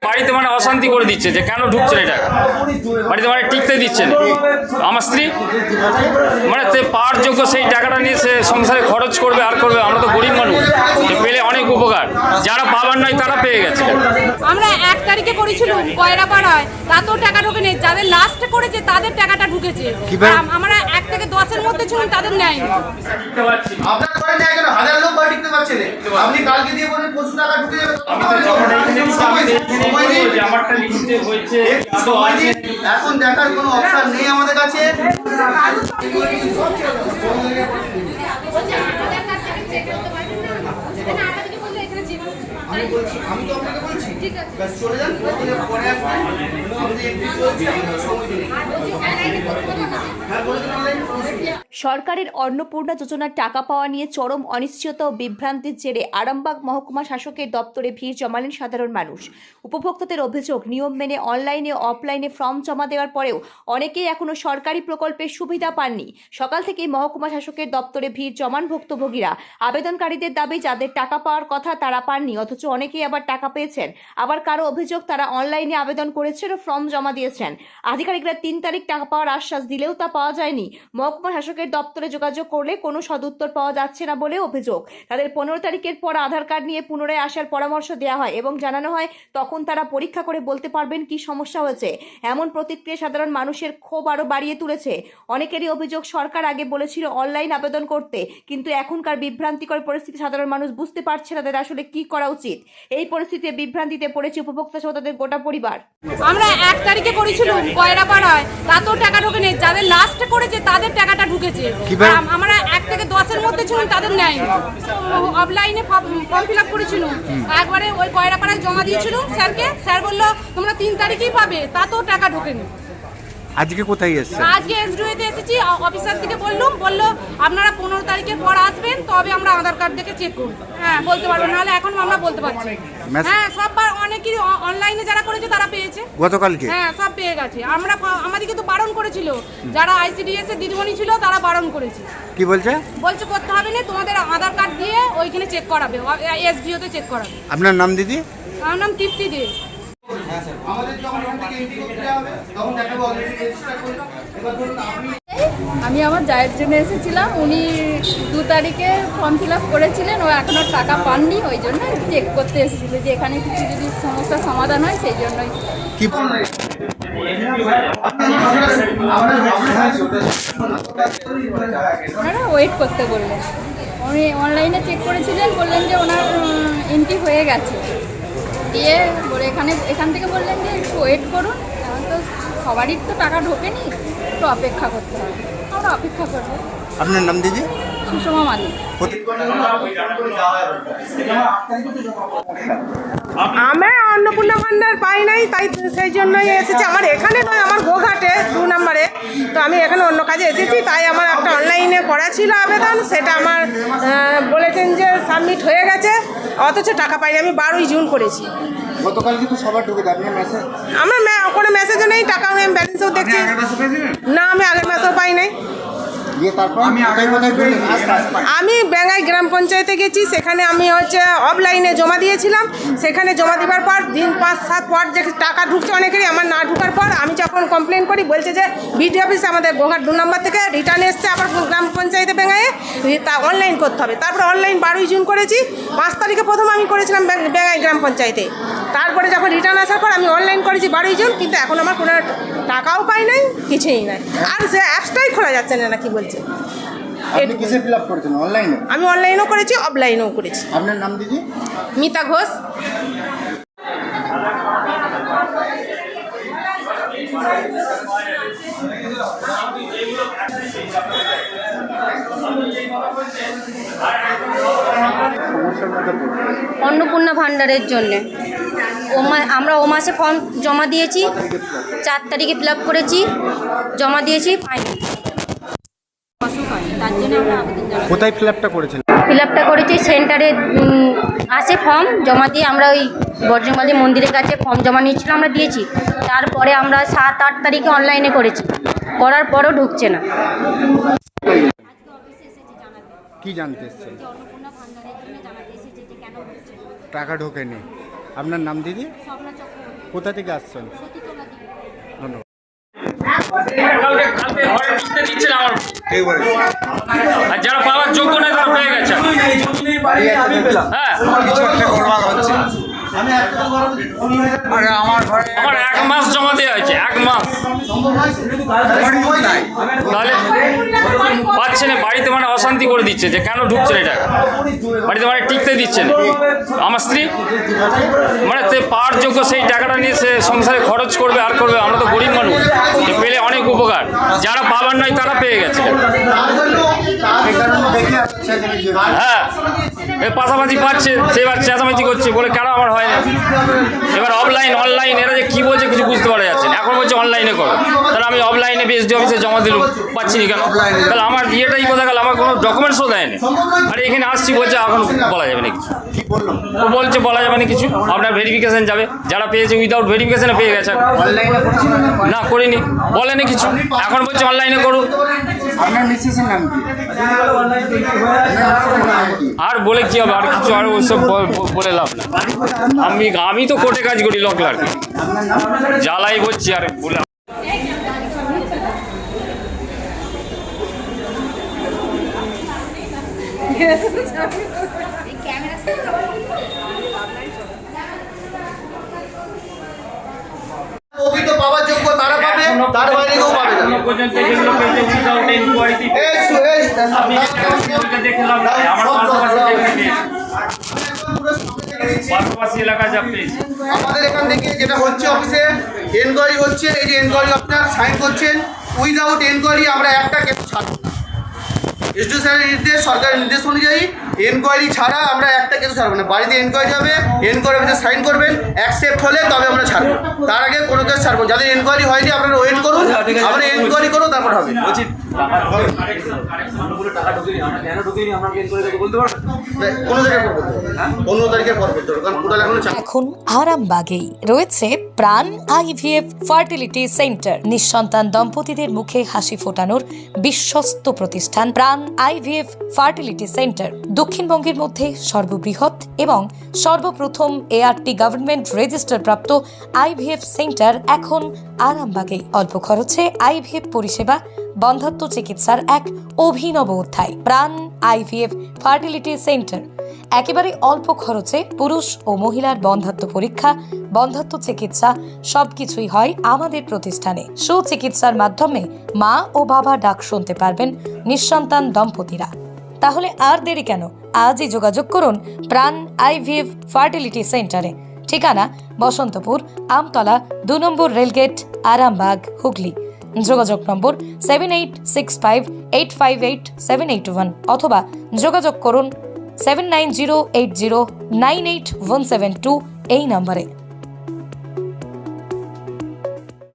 বাড়িতে মানে অশান্তি করে দিচ্ছে যে কেন ঢুকছে না টাকা, বাড়িতে মানে টিকতে দিচ্ছে না। আমার স্ত্রী মানে সে পাওয়ার যোগ্য সেই টাকাটা নিয়ে সে সংসারে খরচ করবে আর করবে। আমরা তো গরিব মানুষ, পেলে অনেক উপকার, যারা পাবার নাই তারা পেয়ে গেছে। আমরা 1 তারিখে করেছিলাম কয়রাপাড়ায়, তাতেও টাকা ঢোকে নেই। যাদের লাস্টে করেছে তাদের টাকাটা ঢুকেছে। আমরা 1 থেকে 10-এর মধ্যে ছিলাম, তাদের নেয়নি। আপনার করে না কেন হাজার লোক বাড়ি টিকতে পারছে না। আপনি কালকে দিয়ে বলেন 25 টাকা ঢুকে যাবে। আমি তো যখন এইখানে সময় দিই যে আমারটা লিখতে হয়েছে, এখন দেখার কোনো অপশন নেই আমাদের কাছে। আমি তো আপনাকে বলছি ব্যাস চলে যান, পরে আসবেন। আমাদের একটু চলছে, সময় দিন। হ্যাঁ বলে দিন অনলাইন। সরকারের অন্নপূর্ণা যোজনার টাকা পাওয়া নিয়ে চরম অনিশ্চয়তা ও বিভ্রান্তির জেরে আরামবাগ মহকুমা শাসকের দপ্তরে ভিড় জমালেন সাধারণ মানুষ। উপভোক্তাদের অভিযোগ, নিয়ম মেনে অনলাইনে ও অফলাইনে ফর্ম জমা দেওয়ার পরেও অনেকেই এখনও সরকারি প্রকল্পের সুবিধা পাননি। সকাল থেকেই মহকুমা শাসকের দপ্তরে ভিড় জমান ভুক্তভোগীরা। আবেদনকারীদের দাবি, যাদের টাকা পাওয়ার কথা তারা পাননি, অথচ অনেকেই আবার টাকা পেয়েছেন। আবার কারো অভিযোগ, তারা অনলাইনে আবেদন করেছেন ও ফর্ম জমা দিয়েছেন। আধিকারিকরা 3 তারিখ টাকা পাওয়ার আশ্বাস দিলেও তা পাওয়া যায়নি। মহকুমা শাসকের দপ্তরে যোগাযোগ করলে কোনো সদুত্তর পাওয়া যাচ্ছে না বলে অভিযোগ। তাদের 15 তারিখের পর আধার কার্ড নিয়ে পুনরায় আসার পরামর্শ দেওয়া হয় এবং জানানো হয় তখন তারা পরীক্ষা করে বলতে পারবেন কি সমস্যা হয়েছে। এমন প্রতিক্রিয়া সাধারণ মানুষের ক্ষোভ আরও বাড়িয়ে তুলেছে। অনেকেরই অভিযোগ, সরকার আগে বলেছিল অনলাইন আবেদন করতে, কিন্তু এখনকার বিভ্রান্তিকর পরিস্থিতি সাধারণ মানুষ বুঝতে পারছে না তাদের আসলে কি করা উচিত। এই পরিস্থিতিতে বিভ্রান্তিতে পড়েছে উপভোক্তা সহ তাদের গোটা পরিবার। আমরা 1 তারিখে করেছিলাম কয়রাপাড়ায়, তাতেও টাকা ঢোকে নেই। যাদের লাস্টে করেছে তাদের টাকাটা ঢুকেছে। আমরা 1 থেকে 10-এর মধ্যে ছিলাম, তাদের নেয়নি। অফলাইনে ফর্ম ফিল আপ করেছিলাম, একবারে ওই কয়রাপাড়ায় জমা দিয়েছিলাম স্যারকে। স্যার বললো তোমরা 3 তারিখেই পাবে, তাতেও টাকা ঢোকেনি। আজকে কোথায় এসেছেন? আজকে এসডিওতে এসেছি। অফিসার থেকে বললো আপনারা 15 তারিখের পর আসবেন, তবে আমরা আধার কার্ড দেখে চেক করব। হ্যাঁ বলতে পারবো, নাহলে এখন আমরা বলতে পারছি। হ্যাঁ সববার অনেকেই অনলাইনে যারা করেছে তারা পেয়েছে গতকালকে। হ্যাঁ সব পেয়ে গেছে। আমাদেরকে তো বারণ করেছিল, যারা ICDS এর দিদিমণি ছিল তারা বারণ করেছে। কি বলছে? বলছে করতে হবে না, তোমাদের আধার কার্ড দিয়ে ওইখানে চেক করাবে, এসডিওতে চেক করাবে। আপনার নাম দিদি? আমার নাম তৃপ্তি দে। আমাদের যখন এখান থেকে এন্ট্রি করতে হবে তখন দেখাবো অলরেডি রেজিস্টার করে। এবার ধরুন আপনি আমি আমার জায়ের জন্য এসেছিলাম, উনি 2 তারিখে ফর্ম ফিল আপ করেছিলেন, ও এখনও টাকা পাননি, ওই জন্য চেক করতে এসেছিল যে এখানে কিছু যদি সমস্যার সমাধান হয় সেই জন্যই। কি ওনারা ওয়েট করতে বললেন। উনি অনলাইনে চেক করেছিলেন, বললেন যে ওনার এন্ট্রি হয়ে গেছে। দিয়ে বলে এখান থেকে বললেন যে একটু ওয়েট করুন, এখন তো সবারই তো টাকা ঢোকেনি, একটু অপেক্ষা করতে হবে। আমরা অপেক্ষা করবো। আপনার নাম দিদি? সুষমা মালিক। আমরা অন্নপূর্ণা ভান্ডার পাই নাই, তাই সেই জন্যই এসেছি। আমার এখানে নয়, আমার গোঘাটে 2 নম্বরে। তো আমি এখানে অন্য কাজে এসেছি, তাই আমার একটা অনলাইনে করা ছিল আবেদন, সেটা আমার বলেছেন যে সাবমিট হয়ে গেছে, অথচ টাকা পাইনি। আমি 12ই জুন করেছি। গতকাল কিন্তু সবার ঢুকে দেয় আপনার মেসেজ? আমার কোনো মেসেজও নেই, টাকা আমি ব্যালেন্সও দেখছি না। আমি আগের মাসেও পাই নাই। আমি বেঙ্গাই গ্রাম পঞ্চায়েতে গেছি, সেখানে আমি অফলাইনে জমা দিয়েছিলাম। সেখানে জমা দেওয়ার পর দিন 5-7 পর যে টাকা ঢুকছে অনেকেরই, আমার না ঢুকার পর আমি যখন কমপ্লেন করি, বলছে যে বিডিও অফিসে আমাদের গোঘাট 2 নম্বর থেকে রিটার্ন এসছে, আবার গ্রাম পঞ্চায়েতে বেঙ্গাইয়ে তা অনলাইন করতে হবে। তারপরে অনলাইন 12ই জুন করেছি। 5 তারিখে প্রথম আমি করেছিলাম বেঙ্গাই গ্রাম পঞ্চায়েতে। তারপরে যখন রিটার্ন আসার পর আমি অনলাইন করেছি 12ই জুন, কিন্তু এখন আমার কোনো টাকাও পাই নাই, কিছুই নাই। আর সে অ্যাপসটাই খোলা যাচ্ছে না, কি বলছে। আপনি কিসে ফিল আপ করেছেন? অনলাইনে? আমি অনলাইনও করেছি, অফলাইনেও করেছি। আপনার নাম দিদি? মিতা ঘোষ। অন্নপূর্ণা ভান্ডারের জন্যে আমরা ও মাসে ফর্ম জমা দিয়েছি, 4 তারিখে ফিল আপ করেছি, জমা দিয়েছি, পাইনি। তার জন্য আমরা আবেদন জানাই। কোথায় ফিল আপটা করেছেন? ফিল আপটা করেছি সেন্টারে, আসে ফর্ম জমা দিয়ে আমরা ওই বজ্রমালী মন্দিরের কাছে ফর্ম জমা নিয়েছিলাম, আমরা দিয়েছি। তারপরে আমরা 7-8 তারিখে অনলাইনে করেছি, করার পরও ঢুকছে না। কি জানতে এসেছেন? টাকা ঢোকেনি। আপনার নাম দিদি? স্বপ্না চক্রবর্তী, কোথা থেকে আসছেন? সতীতলা দিকে। ধন্যবাদ। কালকে ঘরে টিকতে দিচ্ছে না আমার, আর যারা পাওয়ার যোগ্য নয় তারা পেয়ে গেছে। হ্যাঁ, আমার 1 মাস জমা দেওয়া হয়েছে, 1 মাস। তাহলে পাচ্ছে না, বাড়িতে মানে অশান্তি করে দিচ্ছে যে কেন ঢুকছে না টাকা, বাড়িতে মানে টিকতে দিচ্ছে না। আমার স্ত্রী মানে সে পাওয়ার যোগ্য সেই টাকাটা নিয়ে সে সংসারে খরচ করবে আর করবে, আমরা তো গরিব মানুষ, পেলে অনেক উপকার। যারা পাবার নয় তারা পেয়ে গেছে। হ্যাঁ, এর পাশাপাশি পাচ্ছে, সেবার চেঁচামেচি করছে বলে কেন আমার হয় না। এবার অফলাইন অনলাইন এরা যে কী বলছে কিছু বুঝতে পারা যাচ্ছে না। এখন বলছে অনলাইনে করো, তাহলে আমি অফলাইনে বিএসডি অফিসে জমা দিলাম, পাচ্ছি না কেন? তাহলে আমার ইয়েটাই কথা গেল, আমার কোনো ডকুমেন্টসও দেয়নি। আর এখানে আসছি বলছে এখন বলা যাবে না কিছু, ও বলছে বলা যাবে না কিছু, আপনার ভেরিফিকেশন যাবে। যারা পেয়েছে উইদাউট ভেরিফিকেশনে পেয়ে গেছে। না করিনি, বলেনি কিছু, এখন বলছে অনলাইনে করুন। আপনার মিসেসের নাম কি? আর বলে কি হবে, আর কিছু আর ওইসব বলে লাভ না। আমি তো কোর্টে কাজ করি, ল ক্লার্কে, জ্বালাই বলছি আর বলে। প্রকৃত পাওয়ার যোগ্য তারা পাবে, তার বাইরে কেউ পাবে না। আমাদের এখান থেকে যেটা হচ্ছে অফিসে এনকোয়ারি হচ্ছে, এই যে এনকোয়ারি আপনার সাইন করছেন, উইদাউট এনকোয়ারি আমরা একটা কেস ছাড়ব না। এসডি স্যারের নির্দেশ, সরকারের নির্দেশ অনুযায়ী এনকোয়ারি ছাড়া আমরা একটা কেস ছাড়বো না। বাড়িতে এনকোয়ারি হবে, এনকোয়ারি অফিসে সাইন করবেন, অ্যাকসেপ্ট হলে তবে আমরা ছাড়বো, তার আগে কোনো কেস ছাড়বো। যাদের এনকোয়ারি হয়নি আপনারা ওয়েট করুন, আমরা এনকোয়ারি করবো তারপর হবে। কোনো জায়গায় পর করতে হবে, 15 তারিখের পর করতে হবে, কারণ পোর্টাল এখনো চালু। এখন আরামবাগেই রয়েছে প্রাণ আইভিএফ ফার্টিলিটি সেন্টার। নিঃসন্তান দম্পতিদের মুখে হাসি ফোটানোর বিশ্বস্ত প্রতিষ্ঠান প্রাণ আইভিএফ ফার্টিলিটি সেন্টার দক্ষিণবঙ্গের মধ্যে সর্ববৃহৎ এবং সর্বপ্রথম এআরটি গভর্নমেন্ট রেজিস্টার প্রাপ্ত আইভিএফ সেন্টার এখন আরামবাগেই। অল্প খরচে আইভিএফ পরিষেবা, বন্ধ্যাত্ব চিকিৎসার এক অভিনব অধ্যায়। প্রাণ আইভিএফ ফার্টিলিটি সেন্টার একেবারে অল্প খরচে পুরুষ ও মহিলার বন্ধ্যাত্ব পরীক্ষা, বন্ধ্যাত্ব চিকিৎসা সবকিছুই হয় আমাদের প্রতিষ্ঠানে। সুচিকিৎসার মাধ্যমে মা ও বাবা ডাক শুনতে পারবেন নিঃসন্তান দম্পতিরা। তাহলে আর দেরি কেন, আজই যোগাযোগ করুন প্রাণ আইভিএফ ফার্টিলিটি সেন্টারে। ঠিকানা বসন্তপুর, আমতলা, 2 নম্বর রেলগেট, আরামবাগ, হুগলি। যোগাযোগ নম্বর 7865858781 অথবা যোগাযোগ করুন 7908098172 এই নম্বরে।